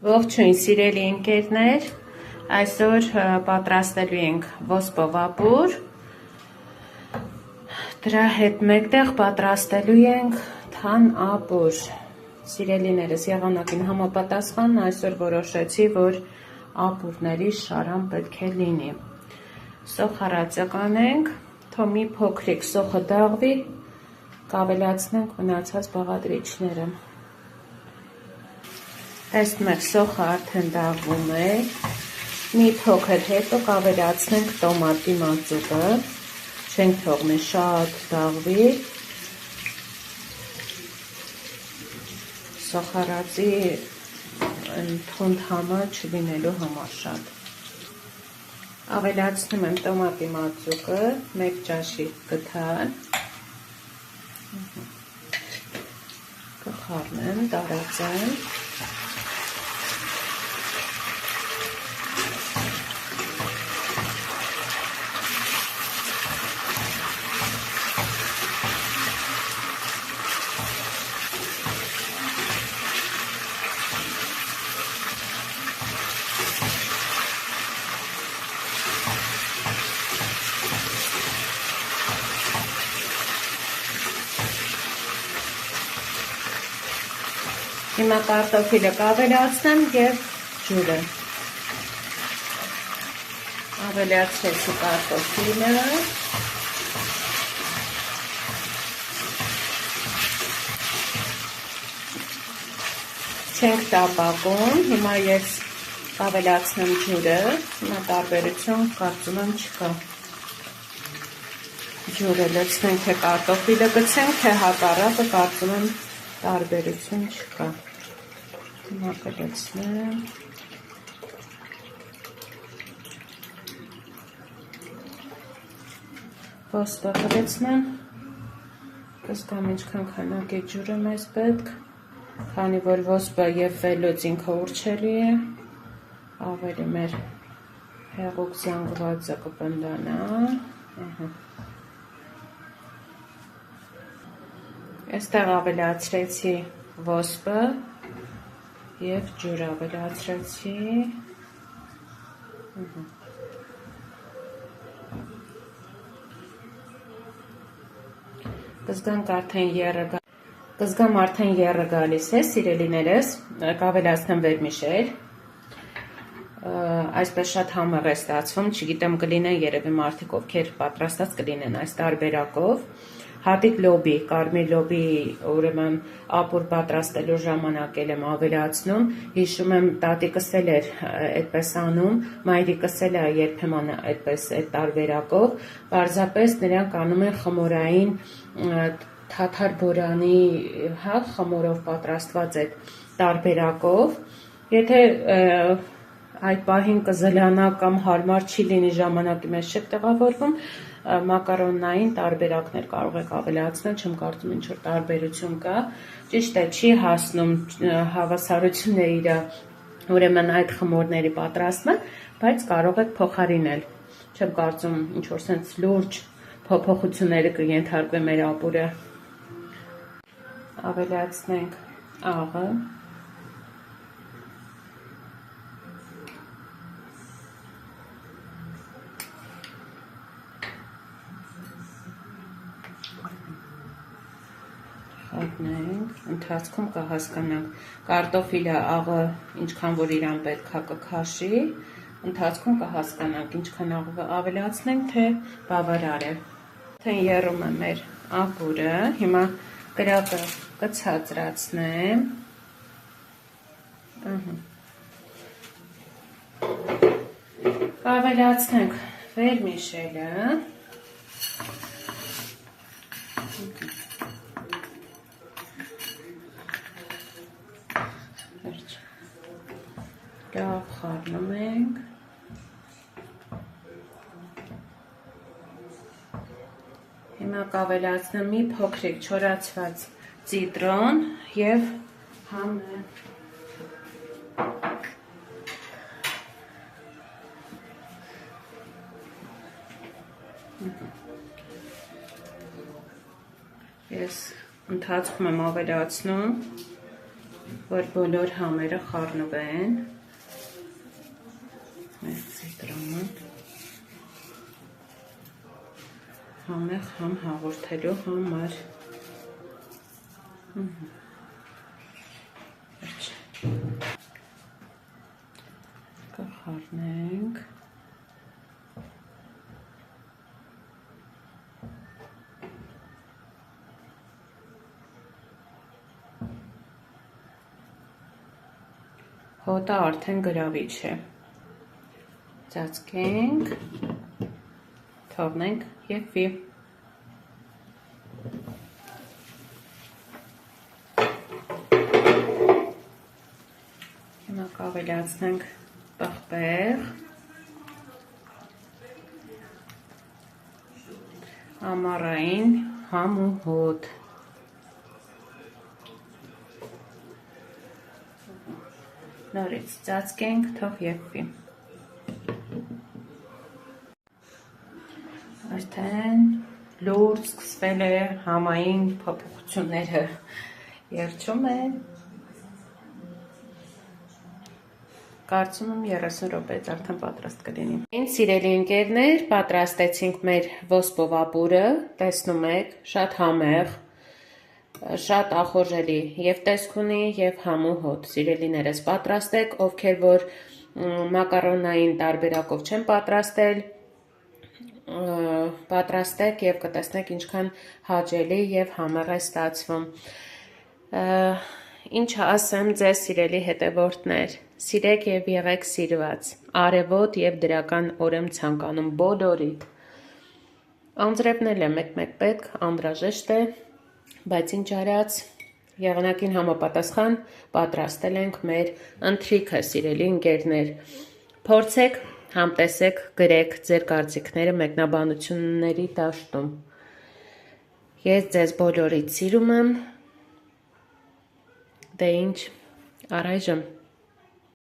Ողջույն սիրելի ընկերներ, այսօր պատրաստելու ենք ոսպով ապուր, դրա հետ մեկտեղ պատրաստելու ենք թան ապուր, սիրելիներս եղանակին համապատասխան այսօր որոշեցի, որ ապուրների շարան պետք է լինի, սոխ հարածը կանենք, թող մի փոքրիկ սոխը դաղվի, կավելացնենք մնացած բաղադրիչները, տեսնում եք սոխը արդեն դաղվում է, մի փոքր հետո կավելացնենք տոմատի մածուկը, չենք թողնի շատ դաղվի, սոխարածի թունդ համը չլինելու համար շատ, ավելացնում եմ տոմատի մածուկը, 1 ճաշի գթան, կխառնեմ, տարածեմ, Հիմա կարտոֆիլը կավելացնեմ և ջուրը, ավելացրեցի կարտոֆիլը, չենք տապակում, հիմա ես կավելացնեմ ջուրը, հիմա տարբերություն կարծում եմ չկա, ջուրը լցնենք, թե կարտոֆիլը գցենք, թե հակառակը կարծում եմ տարբերություն չկա, հիմա կլցնեմ, ոսպը կլցնեմ, կզգամ ինչքան քանակի ջուրը մեզ պետք, քանի որ ոսպը և վելոց ինքը ուրչելի է, ավելի մեր հեղուկ զանգվածը կպնդանա, Այստեղ ավելացրեցի ոսպը և ջուր ավելացրեցի, կզգամ արդեն եռը գալիս է, սիրելիներս, կավելացնեմ վերմիշել, այսպես շատ համեղ է ստացվում, չգիտեմ կլինեն երևի մարդիկ, ովքեր պատրաստած կլինեն այս տարբերակով, հատիկ լոբի, կարմիր լոբի ուրեմն ապուր պատրաստելու ժամանակ եմ ավելացնում, հիշում եմ տատիկս էլ էր այդպես անում, մայրիկս էլ է երբեմն այդպես այդ տարբերակով, պարզապես նրանք անում են խմորային թաթար բորանի խմորով պատրաստված այդ տարբերակով, եթե այդ պահին կզլանա կամ հարմար չի լինի ժամանակի մեջ չեք տեղավորվում, մակարոնային տարբերակներ կարող եք ավելացնել, չեմ կարծում ինչ-որ տարբերություն կա, ճիշտ է չի հասնում հավասարությունը իր ուրեմն այդ խմորների պատրաստման, բայց կարող եք փոխարինել, չեմ կարծում ինչ-որ սենց լուրջ փոփոխությունները կենթարկվի մեր ապուրը, ավելացնենք աղը, ընթացքում կհասկանանք, կարտոֆիլը աղը ինչքան որ իրան պետքա կքաշի, ընթացքում կհասկանանք ինչքան աղը ավելացնենք, թե բավարար է, թեն եռում է մեր ապուրը, հիմա կրակը կցածրացնեմ, կավելացնենք վերմիշելը, լավ խառնում ենք, հիմա կավելացնեմ մի փոքրիկ չորացված ծիտրոն և համը, Ես ընթացքում եմ ավելացնում, որ բոլոր համերը խառնվեն։ Մեր ցիտրոնը համեղ համ հաղորդելու համար։ Կխառնենք։ Հոտը արդեն գրավիչ է։ Ծածկենք, թողնենք եփվի։ Հիմա կավելացնենք պղպեղ, ամառային համ ու հոտ։ Նորից ծածկենք, թող եփվի։ Արդեն լուրջ սկսվել է համային փոփոխությունները երջում են։ Կարծում եմ 30 րոպեից արդեն պատրաստ կլինի։ Ինձ սիրելի ընկերներ, պատրաստեցինք մեր ոսպովապուրը, տեսնում եք, շատ համեղ, շատ ախորժելի եւ տեսք ունի եւ համ ու հոտ։ Սիրելիներս, պատրաստեք, ովքեր որ մակարոնային տարբերակով չեն պատրաստել, պատրաստեք եւ կտեսնեք ինչքան հաճելի եւ համեղ է ստացվում։ Ինչ ասեմ ձեզ սիրելի հետևորդներ, սիրեք եւ եղեք սիրված, արևոտ եւ դրական օր եմ ցանկանում բոլորիդ։ Անձրևն էլ է մեկ-մեկ պետք, անհրաժեշտ է, բայց ինչ արած, եղանակին համապատասխան պատրաստել ենք մեր ընթրիքը, սիրելի ընկերներ։ Փորձեք, համտեսեք, գրեք ձեր կարծիքները մեկնաբանությունների դաշտում։ Ես ձեզ բոլորիդ սիրում եմ, դե ինչ, առայժմ